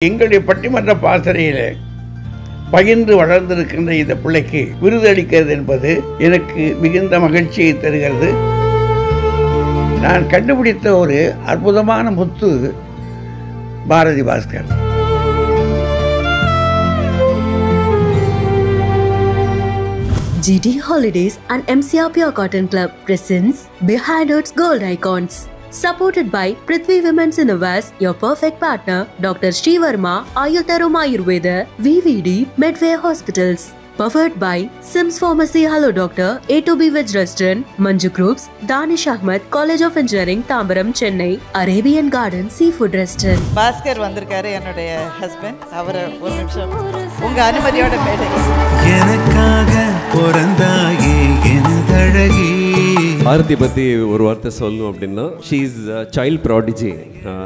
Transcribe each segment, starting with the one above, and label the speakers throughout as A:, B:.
A: எங்களுடைய பட்டிமன்ற பாசறையில் பகிர்ந்து வளர்ந்திருக்கின்ற இந்த பிள்ளைக்கு விருது அளிக்கிறது என்பது எனக்கு மிகுந்த மகிழ்ச்சியை தருகிறது. நான் கண்டுபிடித்த ஒரு அற்புதமான முத்து Bharathi Bhaskar.
B: GT Holidays and MCR Pure Cotton Club presents Behind Earth's Gold Icons. Supported by Prithvi Women's Innovations, your perfect partner, Dr. Sri Verma, Ayurtarum Ayurveda, VVD, Medway Hospitals. Powered by Sims Pharmacy, Hello Doctor, A2B Veg Restaurant, Manju Groups, Danish Ahmed, College of Engineering, Tambaram, Chennai, Arabian Garden, Seafood Restaurant.
C: Bhaskar வந்திருக்காரு, என்னுடைய husband. அவரை ஒரு நிமிஷம் உங்க அனுமதியோட மேடை.
D: எனக்காக பிறந்தாயே எனதழகி.
E: பாரதி பற்றி ஒரு வார்த்தை சொல்லணும் அப்படின்னா, ஷீ இஸ் சைல்ட் ப்ராடிஜி.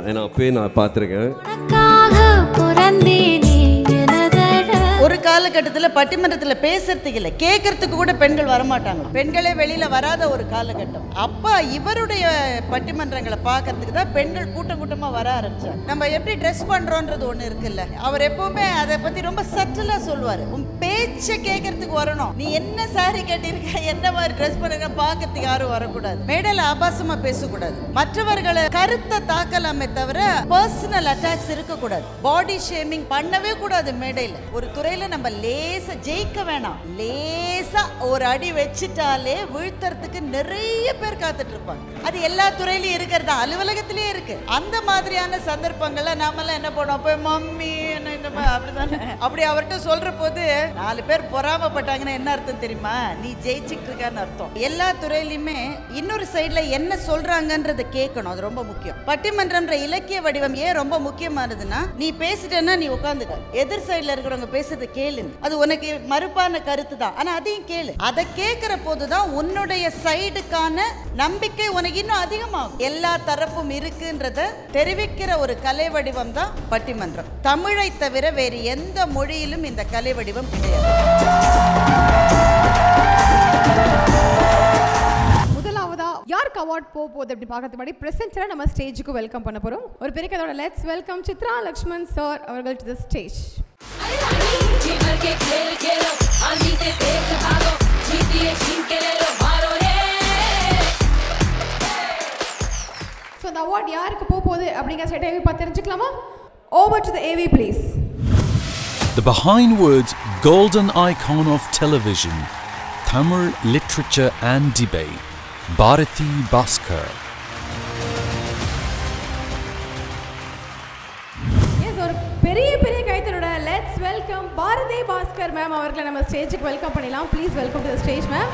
E: ஏன்னா அப்பயே நான் பார்த்துருக்கேன்.
C: ஒரு காலகட்டத்தில் பட்டிமன்றத்தில் பேசுறதுக்கு இல்லை, கேட்கறதுக்கு கூட பெண்கள் வரமாட்டாங்க. பெண்களே வெளியில வராத ஒரு காலகட்டம். அப்ப இவருடைய பட்டிமன்றங்களை பார்க்கறதுக்கு தான் பெண்கள் கூட்டம் கூட்டமா வர ஆரம்பிச்சாங்க. நம்ம எப்படி ட்ரெஸ் பண்றோன்றது ஒண்ணு இருக்குல்ல, அவர் எப்பவுமே அதை பத்தி ரொம்ப சட்டலா சொல்லுவாரு. உன் பேச்சை கேட்கறதுக்கு வரணும். நீ என்ன சாரி கட்டியிருக்க, என்ன மாதிரி ட்ரெஸ் பண்ணுங்க, பார்க்கறதுக்கு யாரும் வரக்கூடாது. மேடையில ஆபாசமா பேசக்கூடாது. மற்றவர்களை கருத்தை தாக்கலாமே தவிர பர்சனல் அட்டாக்ஸ் இருக்கக்கூடாது. பாடி ஷேமிங் பண்ணவே கூடாது. மேடையில ஒரு துறையில நம்ம லேசா ஜெயிக்க வேணாம். லேசா ஒரு அடி வச்சிட்டாலே வீழ்த்துறதுக்கு நிறைய பேர் காத்துட்டு இருப்பாங்க. அது எல்லா துறையிலயும் இருக்கிறதா, அலுவலகத்திலேயே இருக்கு. அந்த மாதிரியான சந்தர்ப்பங்கள்ல நாமெல்லாம் என்ன பண்ணோம், போய் மம்மி என்ன இந்த அப்படிதானே, அப்படி அவர்கிட்ட சொல்ற போது 4 பேர் பொறாமப்பட்டாங்கன்னா என்ன அர்த்தம் தெரியுமா? நீ ஜெயிச்சுட்டு இருக்கான்னு அர்த்தம். எல்லா துறையிலுமே இன்னொரு சைட்ல என்ன சொல்றாங்கன்றத கேட்கணும். அது ரொம்ப முக்கியம். பட்டிமன்றம்ன்ற இலக்கிய வடிவம் ஏன் ரொம்ப முக்கியமானதுன்னா, நீ பேசிட்டேன்னா நீ உட்காந்துக்க, எதிர் சைட்ல இருக்கிறவங்க பேசுறத கேளு. அது உனக்கு மறுப்பான கருத்து தான், ஆனா அதையும் கேளு. அதை கேட்கிற போதுதான் உன்னுடைய சைடுக்கான நம்பிக்கை உனக்கு இன்னும் அதிகமாகும். எல்லா தரப்பும் இருக்குன்றத தெரிவிக்கிற ஒரு கலை வடிவம் தான் பட்டிமன்றம். தமிழை தவிர வேறு எந்த மொழியிலும் இந்த கலை வடிவம் கிடையாது.
F: முதலாவதா யாருக்கு அவார்ட் போகுது அப்படி பார்க்கறது முன்னாடி பிரசன்டரை நம்ம ஸ்டேஜுக்கு வெல்கம் பண்ண போறோம். ஒரு பெரிய கதோட let's welcome Chitra Lakshman sir அவர்கள் to the stage. So the award யாருக்கு போகுது அப்படிங்கற ஸ்டேட் AV பார்த்து தெரிஞ்சுக்கலாமா? Over to the AV please.
G: The Behind Words Golden Icon of Television, Tamil Literature and Debate, Bharati Bhaskar.
F: Yes, ஒரு பெரிய கைத்தட்டோட let's welcome Bharathi Bhaskar ma'am அவர்களை நம்ம ஸ்டேஜுக்கு வெல்கம் பண்ணலாம். Please welcome to the stage ma'am.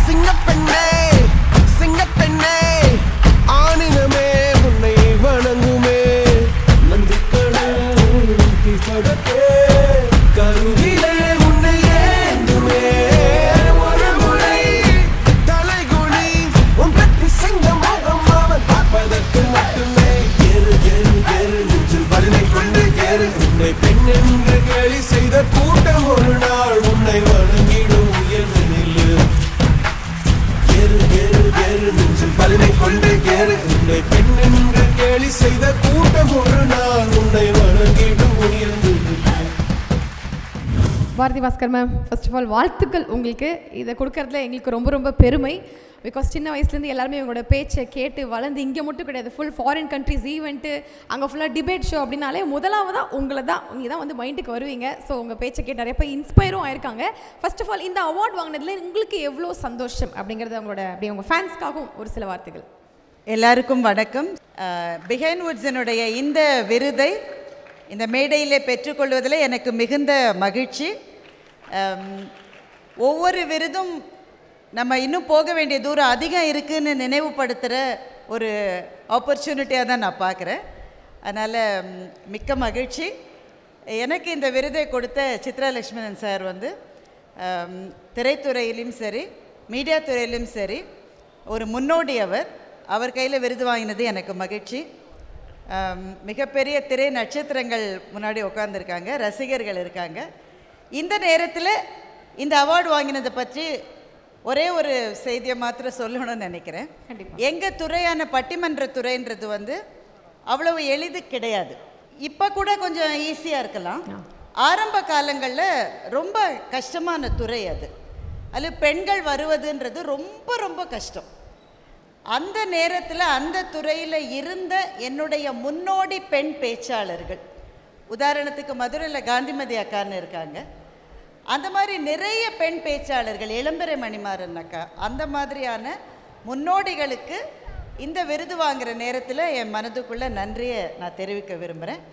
D: சிங்கப்பெண்ணே சிங்கப்பெண்ணே ஆனினமே உன்னை வணங்குமே நந்திக்கடல் திபடத்தே கருவிலே உன்னை ஏந்துமே ஒரு முறை தலைகுனி உன் பற்றி சிங்கம் முகம் அவன் பார்ப்பதற்கு மட்டுமே ஏறு ஏறு ஏறு நெஞ்சில் வலிமை கொண்டு ஏறு உன்னை பெண் என்று கேலி செய்த கூட்டம் ஒரு நாள் உன்னை வணங்கிடும் உயர்ந்து நில்லு வலிமை கொண்டு கேறு உன்னை பெண் என்று கேலி செய்த கூட்டம் ஒரு நாள் உன்னை வணங்கிடும் உயர்ந்து.
F: Bharathi Bhaskar ma'am, first of all வாழ்த்துக்கள் உங்களுக்கு. இதை கொடுக்கறதுல எங்களுக்கு ரொம்ப ரொம்ப பெருமை. பிகாஸ் சின்ன வயசுலேருந்து எல்லாருமே உங்களோட பேச்சை கேட்டு வளர்ந்து, இங்கே மட்டும் கிடையாது, ஃபுல் ஃபாரின் கண்ட்ரிஸ் ஈவெண்ட்டு, அங்கே ஃபுல்லாக டிபேட் ஷோ அப்படின்னாலே முதலாவதாக உங்களை தான், நீங்கள் தான் வந்து மைண்டுக்கு வருவீங்க. ஸோ உங்கள் பேச்சை கேட்டு நிறைய பேர் இன்ஸ்பயரும் ஆயிருக்காங்க. ஃபர்ஸ்ட் ஆஃப் ஆல் இந்த அவார்ட் வாங்கினதுல உங்களுக்கு எவ்வளோ சந்தோஷம் அப்படிங்கிறது அவங்களோட அப்படியே உங்கள் ஃபேன்ஸ்க்காகவும் ஒரு சில வார்த்தைகள்.
C: எல்லாருக்கும் வணக்கம். பிஹைண்ட் வுட்ஸினுடைய இந்த விருதை இந்த மேடையிலே பெற்றுக்கொள்வதில் எனக்கு மிகுந்த மகிழ்ச்சி. ஒவ்வொரு விருதும் நம்ம இன்னும் போக வேண்டிய தூரம் அதிகம் இருக்குதுன்னு நினைவுபடுத்துகிற ஒரு ஆப்பர்ச்சுனிட்டியாக தான் நான் பார்க்குறேன். அதனால் மிக்க மகிழ்ச்சி. எனக்கு இந்த விருதை கொடுத்த சித்ரா லக்ஷ்மணன் சார் வந்து திரைத்துறையிலும் சரி மீடியா துறையிலும் சரி ஒரு முன்னோடி. அவர் கையில் விருது வாங்கினது எனக்கு மகிழ்ச்சி. மிகப்பெரிய திரை நட்சத்திரங்கள் முன்னாடி உட்காந்துருக்காங்க, ரசிகர்கள் இருக்காங்க. இந்த நேரத்தில் இந்த அவார்டு வாங்கினதை பற்றி ஒரே ஒரு செய்தியை மாத்திரம் சொல்லணும்னு நினைக்கிறேன். எங்கள் துறையான பட்டிமன்ற துறைன்றது வந்து அவ்வளவு எளிது கிடையாது. இப்போ கூட கொஞ்சம் ஈஸியாக இருக்கலாம். ஆரம்ப காலங்களில் ரொம்ப கஷ்டமான துறை அது. அதில் பெண்கள் வருவதுன்றது ரொம்ப ரொம்ப கஷ்டம். அந்த நேரத்தில் அந்த துறையில் இருந்த என்னுடைய முன்னோடி பெண் பேச்சாளர்கள், உதாரணத்துக்கு மதுரையில் காந்திமதி அக்கான்னு இருக்காங்க, அந்த மாதிரி நிறைய பெண் பேச்சாளர்கள், இளம்பெரை மணிமாறன் அக்கா, அந்த மாதிரியான முன்னோடிகளுக்கு இந்த விருது வாங்குகிற நேரத்தில் என் மனதுக்குள்ளே நன்றியை நான் தெரிவிக்க விரும்புகிறேன்.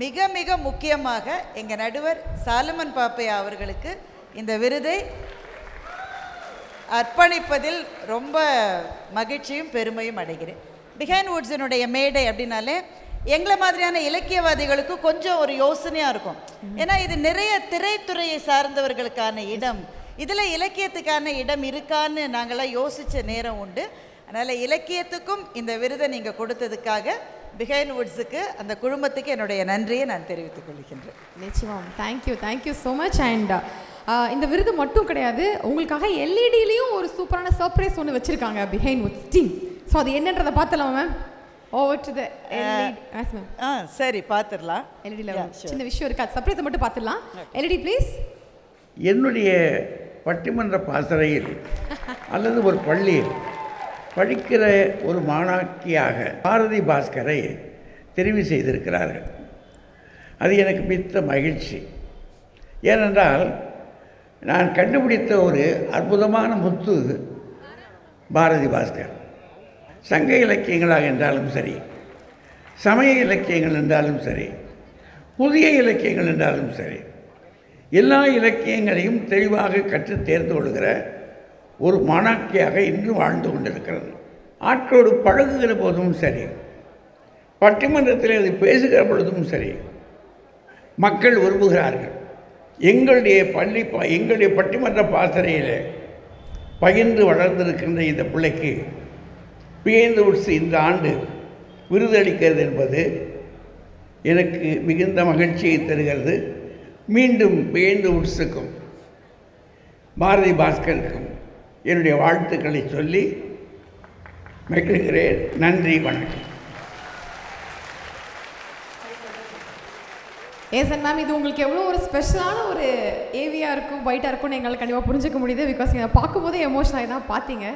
C: மிக மிக முக்கியமாக எங்கள் நடுவர் சாலமன் பாப்பையா அவர்களுக்கு இந்த விருதை அர்ப்பணிப்பதில் ரொம்ப மகிழ்ச்சியும் பெருமையும் அடைகிறேன். பிஹைண்ட் வுட்ஸினுடைய மேடை அப்படின்னாலே எங்களை மாதிரியான இலக்கியவாதிகளுக்கு கொஞ்சம் ஒரு யோசனையாக இருக்கும். ஏன்னா இது நிறைய திரைத்துறையை சார்ந்தவர்களுக்கான இடம், இதில் இலக்கியத்துக்கான இடம் இருக்கான்னு நாங்களாம் யோசித்த நேரம் உண்டு. அதனால் இலக்கியத்துக்கும் இந்த விருதை நீங்கள் கொடுத்ததுக்காக பிஹைண்ட் வுட்ஸுக்கு, அந்த குழுமத்துக்கு என்னுடைய நன்றியை நான் தெரிவித்துக் கொள்கின்றேன்.
F: நிச்சயமாக தேங்க்யூ ஸோ மச். அண்ட் இந்த விருது மட்டும் கிடையாது, உங்களுக்காக எல்இடிலையும் ஒரு சூப்பரான சர்ப்ரைஸ் ஒன்று வச்சுருக்காங்க பிஹைண்ட் வுட்ஸ் டீம். ஸோ அது என்னன்றதை பார்த்தலாம் ma'am. Over to the LED. Ma'am
C: சரி, பார்த்துடலாம்.
F: எல்இடியில் சின்ன விஷயம் இருக்குது, அது சர்ப்ரைஸை மட்டும் பார்த்துடலாம். LED please.
A: என்னுடைய பட்டிமன்ற பாசறையில் அல்லது ஒரு பள்ளியில் படிக்கிற ஒரு மாணாக்கியாக பாரதி பாஸ்கரை தெரிவு செய்திருக்கிறார்கள். அது எனக்கு மிக்க மகிழ்ச்சி. ஏனென்றால் நான் கண்டுபிடித்த ஒரு அற்புதமான முத்து பாரதி பாஸ்கர். சங்க இலக்கியங்களாக என்றாலும் சரி, சமய இலக்கியங்கள் என்றாலும் சரி, புதிய இலக்கியங்கள் என்றாலும் சரி, எல்லா இலக்கியங்களையும் தெளிவாக கற்று தேர்ந்து கொள்கிற ஒரு மாணாக்கியாக இன்று வாழ்ந்து கொண்டிருக்கிறது. ஆட்களோடு பழகுகிற போதும் சரி, பட்டிமன்றத்தில் அது பேசுகிற பொழுதும் சரி, மக்கள் விரும்புகிறார்கள். எங்களுடைய பட்டிமன்ற பாசறையில் பகிர்ந்து வளர்ந்திருக்கின்ற இந்த பிள்ளைக்கு பிஹைண்ட் வுட்ஸ் இந்த ஆண்டு விருது அளிக்கிறது என்பது எனக்கு மிகுந்த மகிழ்ச்சியை தருகிறது. மீண்டும் பிஹைண்ட் வுட்ஸுக்கும் பாரதி பாஸ்கருக்கும் என்னுடைய வாழ்த்துக்களை சொல்லி மகிழ்கிறேன். நன்றி, வணக்கம்.
F: ஏசன் மேம், இது உங்களுக்கு எவ்வளோ ஒரு ஸ்பெஷலான ஒரு ஏவியாக இருக்கும், பைட்டாக இருக்கும்னு எங்களால் கண்டிப்பாக புரிஞ்சுக்க முடியுது. பிகாஸ் நீங்கள் பார்க்கும்போதே எமோஷனாக தான் பார்த்தீங்க.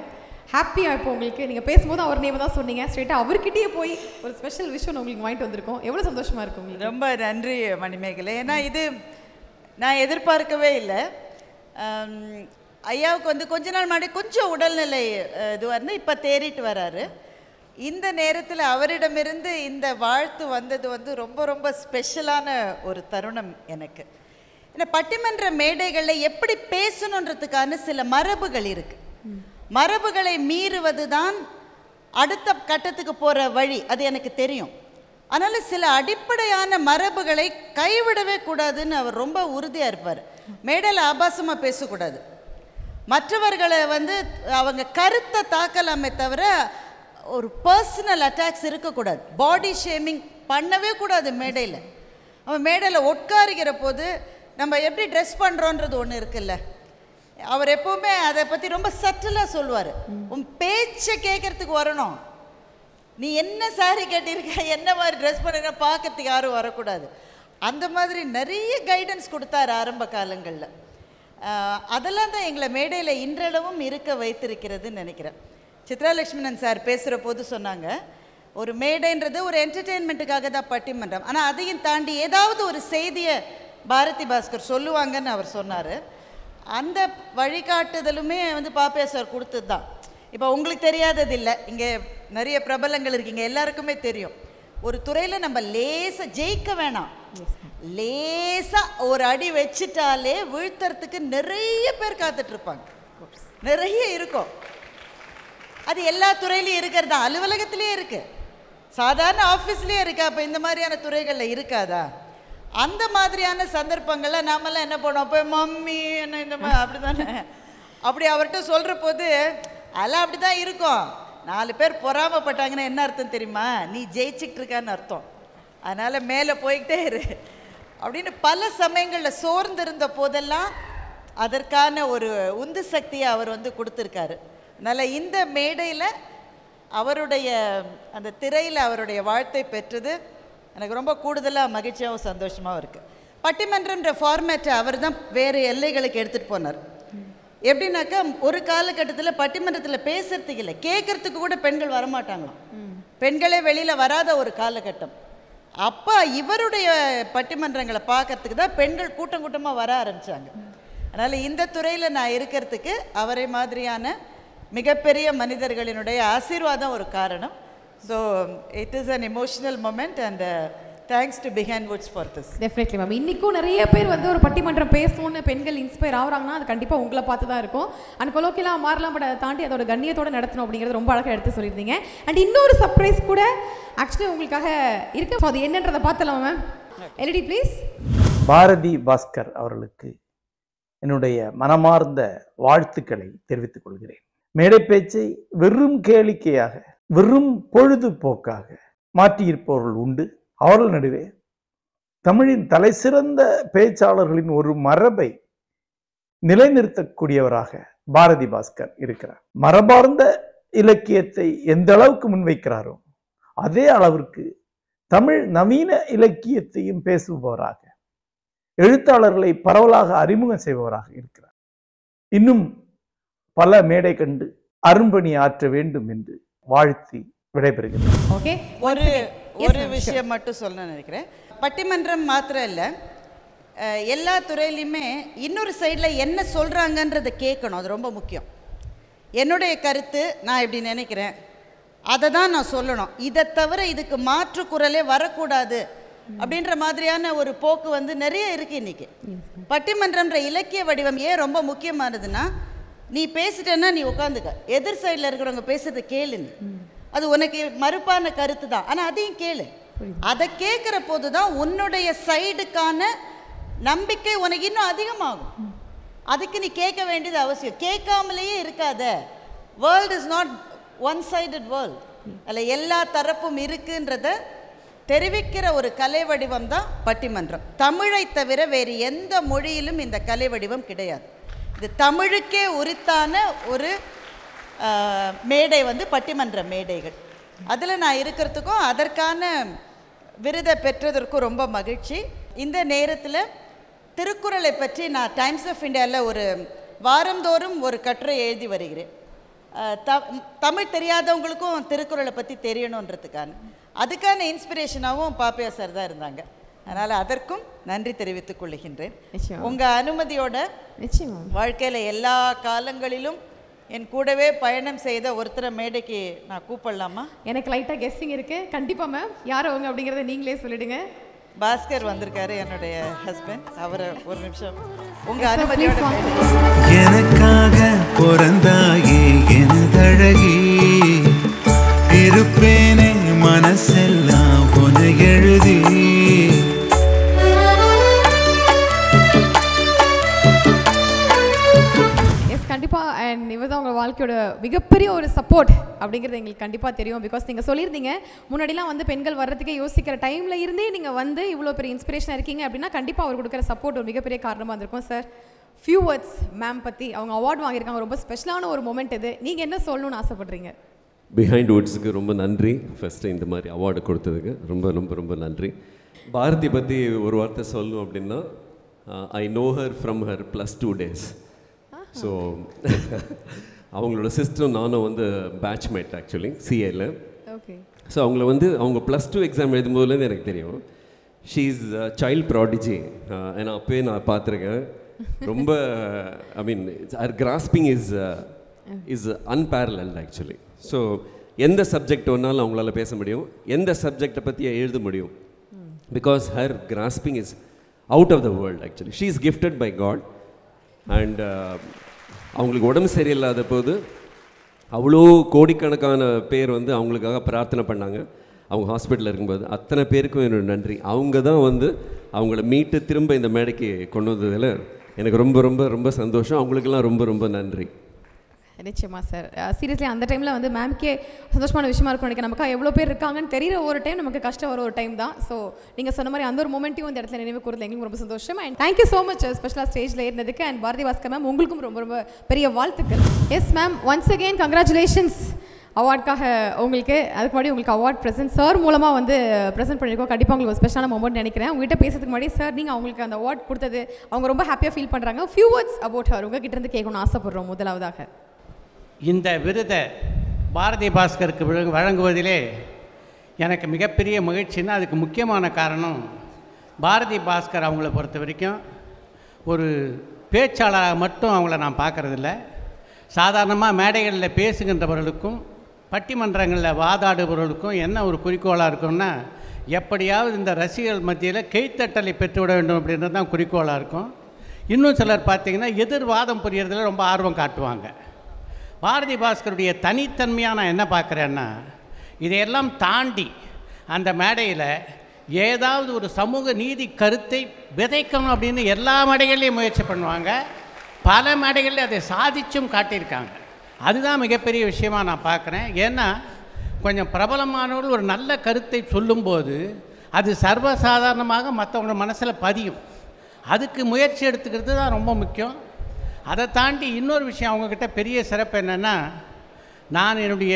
F: ஹாப்பியாக இப்போ உங்களுக்கு நீங்கள் பேசும்போது அவர் நேம் தான் சொன்னீங்க, ஸ்ட்ரெயிட்டாக அவர்கிட்டயே போய் ஒரு ஸ்பெஷல் விஷயம் உங்களுக்கு வாங்கிட்டு வந்திருக்கோம். எவ்வளோ சந்தோஷமாக இருக்கும் உங்களுக்கு.
C: ரொம்ப நன்றி மணிமேகலை. ஏன்னா இது நான் எதிர்பார்க்கவே இல்லை. ஐயாவுக்கு வந்து கொஞ்ச நாள் முன்னாடி கொஞ்சம் உடல்நிலை இதுவாக இருந்து இப்போ தேறிட்டு வராரு. இந்த நேரத்தில் அவரிடமிருந்து இந்த வாழ்த்து வந்தது வந்து ரொம்ப ரொம்ப ஸ்பெஷலான ஒரு தருணம் எனக்கு. ஏன்னா பட்டிமன்ற மேடைகளில் எப்படி பேசணுன்றதுக்கான சில மரபுகள் இருக்குது. மரபுகளை மீறுவது தான் அடுத்த கட்டத்துக்கு போகிற வழி, அது எனக்கு தெரியும். அதனால் சில அடிப்படையான மரபுகளை கைவிடவே கூடாதுன்னு அவர் ரொம்ப உறுதியாக இருப்பார். மேடையில் ஆபாசமாக பேசக்கூடாது, மற்றவர்களை வந்து அவங்க கருத்தை தாக்கலாமே தவிர ஒரு பர்சனல் அட்டாக்ஸ் இருக்கக்கூடாது. பாடி ஷேமிங் பண்ணவே கூடாது மேடையில். அவன் மேடையில் உட்காருகிற போது நம்ம எப்படி ட்ரெஸ் பண்ணுறோன்றது ஒன்று இருக்குல்ல, அவர் எப்போவுமே அதை பற்றி ரொம்ப சட்டிலாக சொல்லுவார். உன் பேச்சை கேட்குறதுக்கு வரணும், நீ என்ன சாரி கட்டியிருக்க, என்ன மாதிரி ட்ரெஸ் பண்ணுற பார்க்கறதுக்கு யாரும் வரக்கூடாது. அந்த மாதிரி நிறைய கைடன்ஸ் கொடுத்தார் ஆரம்ப காலங்களில். அதெல்லாம் தான் எங்களை மேடையில் இன்றளவும் இருக்க வைத்திருக்கிறதுன்னு நினைக்கிறேன். சித்ராலட்சுமணன் சார் பேசுகிற போது சொன்னாங்க, ஒரு மேடைன்றது ஒரு என்டர்டெயின்மெண்ட்டுக்காக தான் பட்டிமன்றம், ஆனால் அதையும் தாண்டி ஏதாவது ஒரு செய்தியை பாரதி பாஸ்கர் சொல்லுவாங்கன்னு அவர் சொன்னார். அந்த வழிகாட்டுதலுமே வந்து பாப்பையா சார் கொடுத்தது தான். இப்போ உங்களுக்கு தெரியாதது இல்லை, இங்கே நிறைய பிரபலங்கள் இருக்கீங்க, எல்லாருக்குமே தெரியும். ஒரு துறையில் நம்ம லேசாக ஜெயிக்க வேணாம், லேசாக ஒரு அடி வச்சிட்டாலே வீழ்த்துறதுக்கு நிறைய பேர் காத்துட்ருப்பாங்க, நிறைய இருக்கும். அது எல்லா துறையிலையும் இருக்கிறது தான், அலுவலகத்திலே இருக்குது, சாதாரண ஆஃபீஸ்லேயே இருக்கா. அப்போ இந்த மாதிரியான துறைகளில் இருக்காதா? அந்த மாதிரியான சந்தர்ப்பங்களில் நாமெல்லாம் என்ன பண்ணோம், போய் மம்மி என்ன இந்த மாதிரி அப்படி தானே, அப்படி அவர்கிட்ட சொல்கிற போது அதெல்லாம் அப்படி தான் இருக்கும். 4 பேர் பொறாமப்பட்டாங்கன்னா என்ன அர்த்தம் தெரியுமா, நீ ஜெயிச்சுக்கிட்டு இருக்கான்னு அர்த்தம். அதனால் மேலே போய்கிட்டே இரு அப்படின்னு பல சமயங்களில் சோர்ந்திருந்த போதெல்லாம் அதற்கான ஒரு உந்து சக்தியை அவர் வந்து கொடுத்துருக்காரு. அதனால் இந்த மேடையில் அவருடைய அந்த திரையில் அவருடைய வாழ்த்தை பெற்றது எனக்கு ரொம்ப கூடுதலாக மகிழ்ச்சியாகவும் சந்தோஷமாகவும் இருக்குது. பட்டிமன்றம்ன்ற ஃபார்மேட்டை அவர் தான் வேறு எல்லைகளுக்கு எடுத்துகிட்டு போனார். எப்படின்னாக்கா ஒரு காலகட்டத்தில் பட்டிமன்றத்தில் பேசுறதுக்கு இல்லை, கேட்கறதுக்கு கூட பெண்கள் வரமாட்டாங்களாம். பெண்களே வெளியில் வராத ஒரு காலகட்டம். அப்போ இவருடைய பட்டிமன்றங்களை பார்க்கறதுக்கு தான் பெண்கள் கூட்டம் கூட்டமாக வர ஆரம்பித்தாங்க. அதனால் இந்த துறையில் நான் இருக்கிறதுக்கு அவரை மாதிரியான மிகப்பெரிய மனிதர்களினுடைய ஆசீர்வாதம் ஒரு காரணம். So it is an emotional moment and thanks to behind Woods for this.
F: Definitely ma'am. இன்றைக்கும் நிறைய பேர் வந்து ஒரு பட்டிமன்றம் பேசணும்னு பெண்கள் இன்ஸ்பயர் ஆகுறாங்கன்னா அது கண்டிப்பாக உங்களை பார்த்து தான் இருக்கும். அண்ட் கொலோக்கியெல்லாம் மாறலாம், பட் அதை தாண்டி அதோட கண்ணியத்தோடு நடத்தணும் அப்படிங்கிறது ரொம்ப அழகாக எடுத்து சொல்லியிருந்தீங்க. அண்ட் இன்னொரு சர்ப்ரைஸ் கூட ஆக்சுவலி உங்களுக்காக இருக்கு. ஸோ அது என்னன்றதை பார்த்தலாம் மேம். LED please.
H: பாரதி பாஸ்கர் அவர்களுக்கு என்னுடைய மனமார்ந்த வாழ்த்துக்களை தெரிவித்துக் கொள்கிறேன். மேடை பேச்சை வெறும் கேளிக்கையாக, வெறும் பொழுதுபோக்காக மாற்றியிருப்பவர்கள் உண்டு. அவர்கள் நடுவே தமிழின் தலை சிறந்த பேச்சாளர்களின் ஒரு மரபை நிலைநிறுத்தக்கூடியவராக பாரதி பாஸ்கர் இருக்கிறார். மரபார்ந்த இலக்கியத்தை எந்த அளவுக்கு முன்வைக்கிறாரோ அதே அளவிற்கு தமிழ் நவீன இலக்கியத்தையும் பேசுபவராக, எழுத்தாளர்களை பரவலாக அறிமுகம் செய்பவராக இருக்கிறார். இன்னும் பல மேடை கண்டு அரும்பணி ஆற்ற வேண்டும் என்று வாழ்த்தி விடைபெறுகிறேன்.
C: ஓகே, ஒரு விஷயம் மட்டும் சொல்ல நினைக்கிறேன். பட்டிமன்றம் மாத்திரம் இல்லை, எல்லா துறையிலையுமே இன்னொரு சைடில் என்ன சொல்கிறாங்கன்றதை கேட்கணும். அது ரொம்ப முக்கியம். என்னுடைய கருத்து நான் இப்படி நினைக்கிறேன், அதை தான் நான் சொல்லணும். இதை தவிர இதுக்கு மாற்று குரலே வரக்கூடாது அப்படின்ற மாதிரியான ஒரு போக்கு வந்து நிறைய இருக்குது இன்றைக்கி. பட்டிமன்றம்ன்ற இலக்கிய வடிவம் ஏன் ரொம்ப முக்கியமானதுன்னா, நீ பேசிட்டேன்னா நீ உட்காந்துக்க, எதிர் சைடில் இருக்கிறவங்க பேசுறது கேளு, நீ அது உனக்கு மறுப்பான கருத்து தான், ஆனால் அதையும் கேளு. அதை கேட்குற போது தான் உன்னுடைய சைடுக்கான நம்பிக்கை உனக்கு இன்னும் அதிகமாகும். அதுக்கு நீ கேட்க வேண்டியது அவசியம். கேட்காமலேயே இருக்காத. World is not one sided world. அதில் எல்லா தரப்பும் இருக்குன்றத தெரிவிக்கிற ஒரு கலை வடிவம் தான் பட்டிமன்றம். தமிழை தவிர வேறு எந்த மொழியிலும் இந்த கலை வடிவம் கிடையாது. இது தமிழுக்கே உரித்தான ஒரு மேடை வந்து பட்டிமன்ற மேடைகள். அதில் நான் இருக்கிறதுக்கும் அதற்கான விருதை பெற்றதற்கும் ரொம்ப மகிழ்ச்சி. இந்த நேரத்தில் திருக்குறளை பற்றி நான் டைம்ஸ் ஆஃப் இந்தியாவில் ஒரு வாரந்தோறும் ஒரு கட்டுரை எழுதி வருகிறேன். தமிழ் தெரியாதவங்களுக்கும் திருக்குறளை பற்றி தெரியணுன்றதுக்கான அதுக்கான இன்ஸ்பிரேஷனாகவும் பாப்பையா சார் தான் இருந்தாங்க. அதனால் அதற்கும் நன்றி தெரிவித்துக் கொள்கின்றேன். உங்கள் அனுமதியோட வாழ்க்கையில் எல்லா காலங்களிலும் என் கூடவே பயணம் செய்த ஒருத்தரை மேடைக்கு நான் கூப்பிடலாமா?
F: எனக்கு லைட்டாக கெஸ்ஸிங் இருக்குது. கண்டிப்பாக மேம். யார் அவங்க அப்படிங்கிறத நீங்களே சொல்லிடுங்க.
C: பாஸ்கர் வந்திருக்காரு, என்னுடைய ஹஸ்பண்ட். அவரை ஒரு நிமிஷம் உங்கள் அனுமதியோட.
D: எனக்காக பிறந்தாயே எனதழகி, இருப்பேனே மனசெல்லாம் உன எழுதி.
F: கண்டிப்பாக. அண்ட் இவர் தான் உங்கள் வாழ்க்கையோட மிகப்பெரிய ஒரு சப்போர்ட் அப்படிங்கிறது எங்களுக்கு கண்டிப்பாக தெரியும். பிகாஸ் நீங்கள் சொல்லியிருந்தீங்க முன்னாடிலாம் வந்து பெண்கள் வர்றதுக்கே யோசிக்கிற டைமில் இருந்தே நீங்கள் வந்து இவ்வளோ பெரிய இன்ஸ்பிரேஷனாக இருக்கீங்க அப்படின்னா கண்டிப்பாக அவர் கொடுக்குற சப்போர்ட் ஒரு மிகப்பெரிய காரணமாக இருந்திருக்கும். சார், ஃபியூ வேர்ட்ஸ் மேம் பற்றி. அவங்க அவார்டு வாங்கியிருக்காங்க, ரொம்ப ஸ்பெஷலான ஒரு மொமெண்ட் இது. நீங்கள் என்ன சொல்லணும்னு ஆசைப்படுறீங்க?
E: பிஹைண்ட் வுட்ஸுக்கு ரொம்ப நன்றி. ஃபஸ்ட்டு இந்த மாதிரி அவார்டு கொடுத்ததுக்கு ரொம்ப ரொம்ப ரொம்ப நன்றி. பாரதி பற்றி ஒரு வார்த்தை சொல்லணும் அப்படின்னா, I know her from her +2 days. So அவங்களோட சிஸ்டரும் நானும் வந்து பேட்ச்மேட் ஆக்சுவலி சிஏல.
F: ஓகே.
E: ஸோ அவங்கள வந்து அவங்க +2 எக்ஸாம் எழுதும்போதுலேருந்து எனக்கு தெரியும். She is child prodigy. ஏன்னா அப்போயே நான் பார்த்துருக்கேன். ரொம்ப I mean her grasping is unparalleled actually. So எந்த சப்ஜெக்ட் ஒன்றாலும் அவங்களால பேச முடியும், எந்த சப்ஜெக்டை பற்றி எழுத முடியும். Because her grasping is out of the world actually. She is gifted by God. And அவங்களுக்கு உடம்பு சரியில்லாத போது அவ்வளோ கோடிக்கணக்கான பேர் வந்து அவங்களுக்காக பிரார்த்தனை பண்ணாங்க. அவங்க ஹாஸ்பிட்டலில் இருக்கும்போது அத்தனை பேருக்கும் என்னோட நன்றி. அவங்க தான் வந்து அவங்கள மீட்டு திரும்ப இந்த மேடைக்கு கொண்டு வந்ததில் எனக்கு ரொம்ப ரொம்ப ரொம்ப சந்தோஷம். அவங்களுக்கெல்லாம் ரொம்ப ரொம்ப நன்றி.
F: நிச்சயமா சார். சீரியஸ்லி அந்த டைமில் வந்து மேம்க்கே சந்தோஷமான விஷயமா இருக்கும் நினைக்கிறேன். நமக்கு எவ்வளோ பேர் இருக்காங்கன்னு தெரிகிற ஒரு டைம் நமக்கு கஷ்டம் வர ஒரு டைம் தான். ஸோ நீங்கள் சொன்ன மாதிரி அந்த ஒரு மூமெண்ட்டையும் இந்த இடத்துல நினைவு கூறுறது எங்களுக்கு ரொம்ப சந்தோஷம். அண்ட் தேங்க்யூ ஸோ மச் ஸ்பெஷலாக ஸ்டேஜில் ஏறினதுக்கு. அண்ட் பாரதி பாஸ்கர் மேம் உங்களுக்கும் ரொம்ப ரொம்ப பெரிய வாழ்த்துக்கள். Yes ma'am, once again congratulations அவார்டுக்காக உங்களுக்கு. அதுக்கு முன்னாடி உங்களுக்கு அவார்ட் ப்ரெசென்ட் சார் மூலமாக வந்து ப்ரெசென்ட் பண்ணியிருக்கோம். கண்டிப்பாக உங்களுக்கு ஒரு ஸ்பெஷலான மொமெண்ட் நினைக்கிறேன். உங்கள்கிட்ட பேசுறதுக்கு முன்னாடி சார் நீங்கள் அவங்களுக்கு அந்த அவார்ட் கொடுத்தது அவங்க ரொம்ப ஹாப்பியாக ஃபீல் பண்ணுறாங்க. ஃபியூ வேர்ட்ஸ் அபவுட் ஹர் உங்ககிட்ட இருந்து கேட்கணும்னு ஆசைப்படுறோம். முதலாவதாக
I: இந்த விருதை பாரதி பாஸ்கருக்கு வழங்குவதிலே எனக்கு மிகப்பெரிய மகிழ்ச்சின்னா அதுக்கு முக்கியமான காரணம் பாரதி பாஸ்கர் அவங்கள பொறுத்த வரைக்கும் ஒரு பேச்சாளராக மட்டும் அவங்கள நான் பார்க்குறதில்ல. சாதாரணமாக மேடைகளில் பேசுகின்றவர்களுக்கும் பட்டிமன்றங்களில் வாதாடுபவர்களுக்கும் என்ன ஒரு குறிக்கோளாக இருக்கும்னா எப்படியாவது இந்த ரசிகர்கள் மத்தியில் கைத்தட்டலை பெற்றுவிட வேண்டும் அப்படின்றது தான் குறிக்கோளாக இருக்கும். இன்னும் சிலர் பார்த்திங்கன்னா எதிர்வாதம் புரியறதுல ரொம்ப ஆர்வம் காட்டுவாங்க. பாரதி பாஸ்கருடைய தனித்தன்மையாக நான் என்ன பார்க்குறேன்னா இதையெல்லாம் தாண்டி அந்த மேடையில் ஏதாவது ஒரு சமூக நீதி கருத்தை விதைக்கணும் அப்படின்னு எல்லா மேடைகள்லையும் முயற்சி பண்ணுவாங்க. பல மேடைகளில் அதை சாதிச்சும் காட்டியிருக்காங்க. அதுதான் மிகப்பெரிய விஷயமாக நான் பார்க்குறேன். ஏன்னா கொஞ்சம் பிரபலமானவர்கள் ஒரு நல்ல கருத்தை சொல்லும்போது அது சர்வசாதாரணமாக மற்றவங்களோட மனசில் பதியும். அதுக்கு முயற்சி எடுத்துக்கிறது தான் ரொம்ப முக்கியம். அதை தாண்டி இன்னொரு விஷயம் அவங்கக்கிட்ட பெரிய சிறப்பு என்னென்னா, நான் என்னுடைய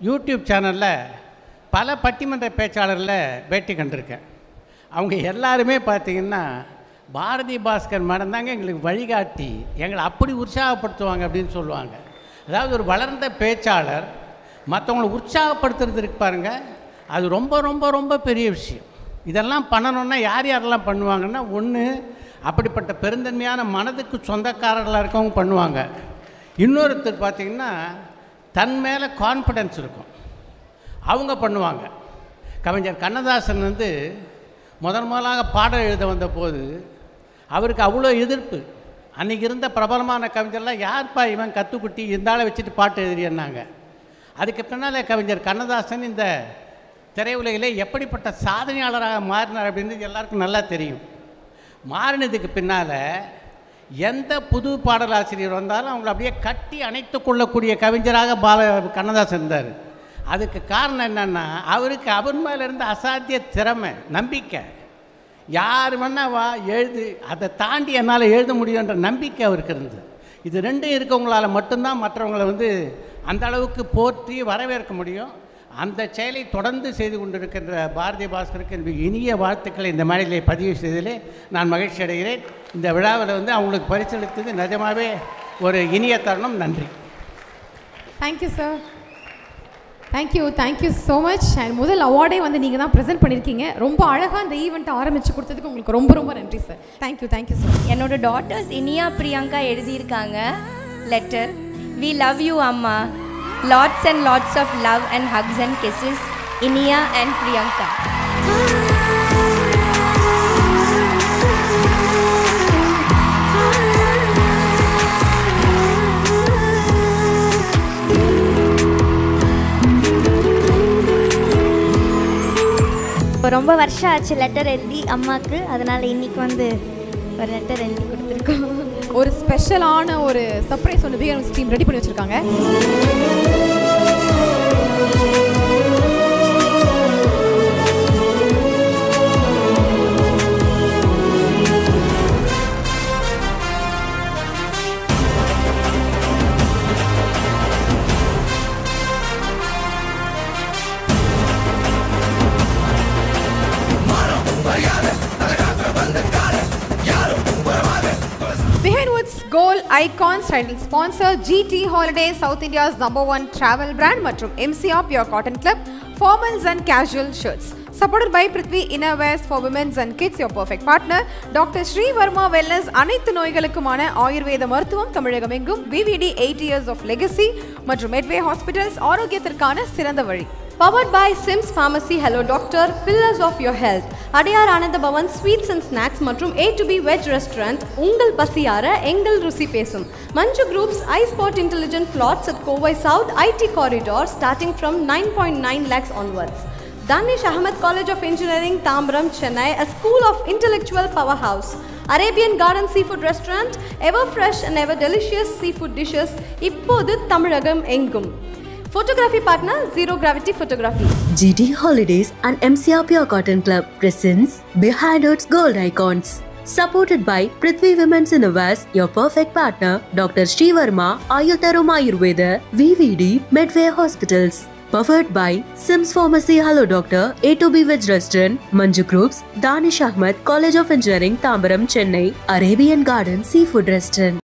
I: யூடியூப் சேனலில் பல பட்டிமன்ற பேச்சாளர்களில் பேட்டி கண்டிருக்கேன். அவங்க எல்லாருமே பார்த்திங்கன்னா பாரதி பாஸ்கர் மேடம் தாங்க எங்களுக்கு வழிகாட்டி, எங்களை அப்படி உற்சாகப்படுத்துவாங்க அப்படின்னு சொல்லுவாங்க. அதாவது ஒரு வளர்ந்த பேச்சாளர் மற்றவங்களை உற்சாகப்படுத்துறது இருக்கு பாருங்க, அது ரொம்ப ரொம்ப ரொம்ப பெரிய விஷயம். இதெல்லாம் பண்ணணுன்னா யார் யாரெல்லாம் பண்ணுவாங்கன்னா, ஒன்று அப்படிப்பட்ட பெருந்தன்மையான மனதுக்கு சொந்தக்காரர்களாக இருக்கவங்க பண்ணுவாங்க. இன்னொருத்தர் பார்த்திங்கன்னா தன் மேலே கான்ஃபிடென்ஸ் இருக்கும், அவங்க பண்ணுவாங்க. கவிஞர் கண்ணதாசன் வந்து முதலாக பாடல் எழுத வந்தபோது அவருக்கு அவ்வளோ எதிர்ப்பு. அன்றைக்கி இருந்த பிரபலமான கவிஞர்லாம் யார்ப்பா இவன் கற்றுக்குட்டி இருந்தாலும் வச்சுட்டு பாட்டு எழுதினாங்க. அதுக்கு பின்னால் கவிஞர் கண்ணதாசன் இந்த திரையுலகிலே எப்படிப்பட்ட சாதனையாளராக மாறினார் அப்படின்றது எல்லாருக்கும் நல்லா தெரியும். மாறினதுக்கு பின்னால் எந்த புது பாடலாசிரியர் வந்தாலும் அவங்கள அப்படியே கட்டி அணைத்து கொள்ளக்கூடிய கவிஞராக கண்ணதாசன் இருந்தார். அதுக்கு காரணம் என்னென்னா அவருக்கு அவர் மேலே இருந்த அசாத்திய திறமை, நம்பிக்கை. யார் வேணா வா எழுது, அதை தாண்டி என்னால் எழுத முடியுன்ற நம்பிக்கை அவருக்கு இருந்தது. இது ரெண்டும் இருக்கவங்களால் மட்டும்தான் மற்றவங்களை வந்து அந்த அளவுக்கு போற்றி வரவேற்க முடியும். அந்த செயலை தொடர்ந்து செய்து கொண்டிருக்கின்ற பாரதி பாஸ்கருக்கு எனக்கு இனிய வாழ்த்துக்களை இந்த மேடையிலே பதிவு செய்ததிலே நான் மகிழ்ச்சி அடைகிறேன். இந்த விழாவில் வந்து அவங்களுக்கு பரிசளித்தது நிஜமாகவே ஒரு இனிய தருணம். நன்றி.
F: Thank you sir. Thank you so much. And முதல் அவார்டே வந்து நீங்கள் தான் ப்ரெசென்ட் பண்ணியிருக்கீங்க. ரொம்ப அழகாக அந்த ஈவெண்ட்டை ஆரம்பித்து கொடுத்ததுக்கு உங்களுக்கு ரொம்ப ரொம்ப நன்றி சார். Thank you sir.
J: என்னோட டாட்டர்ஸ் இனியா பிரியங்கா எழுதியிருக்காங்க லெட்டர். வி லவ் யூ அம்மா. Lots and lots of love and hugs and kisses, Iniya and Priyanka.
K: ரொம்ப வருஷம் ஆச்சு லெட்டர் எழுதி அம்மாவுக்கு, அதனால் இன்றைக்கி வந்து ஒரு லெட்டர் எழுதி கொடுத்துருக்கோம்.
F: ஒரு ஸ்பெஷலான ஒரு சர்ப்ரைஸ் ஒன்று பிகே டீம் ரெடி பண்ணி வச்சுருக்காங்க. Behind Woods Gold Icons title sponsor GT Holidays, South India's #1 travel brand மற்றும் MCR Pure Cotton Club formals and casual shirts. Supported by Prithvi Innerwears for Women's and Kids, your perfect partner. Dr. Sri Verma Wellness, அனைத்து நோய்களுக்குமான ஆயுர்வேத மருத்துவம் தமிழகம் எங்கும். VVD 8 years of legacy மற்றும் Medway Hospitals, ஆரோக்கியத்திற்கான சிறந்த வழி.
L: Powered by Sims Pharmacy, Hello Doctor, Pillars of Your Health, Adiyar Ananda Bhavan Sweets and Snacks மற்றும் A2B Veg Restaurant, உங்கள் பசியார எங்கள் ருசி பேசும். Manju Group's iSpot Intelligent Plots at Kovai South IT Corridor starting from 9.9 lakhs onwards. Danish Ahmed College of Engineering, Tambram, Chennai, a school of intellectual powerhouse. Arabian Garden Seafood Restaurant, ever fresh and ever delicious seafood dishes இப்போது தமிழகம் எங்கும். Photography partner Zero Gravity Photography.
B: GD Holidays and MCR Pure Cotton Club presents Behind Earth's Gold Icons. Supported by Prithvi Women's Innovations, your perfect partner, Dr. Sri Verma, Ayurtarum Ayurveda, VVD, Medway Hospitals. Powered by Sims Pharmacy Hello Doctor, A2B Veg Restaurant, Manju Groups, Danish Ahmed, College of Engineering, Tambaram, Chennai, Arabian Garden Seafood Restaurant.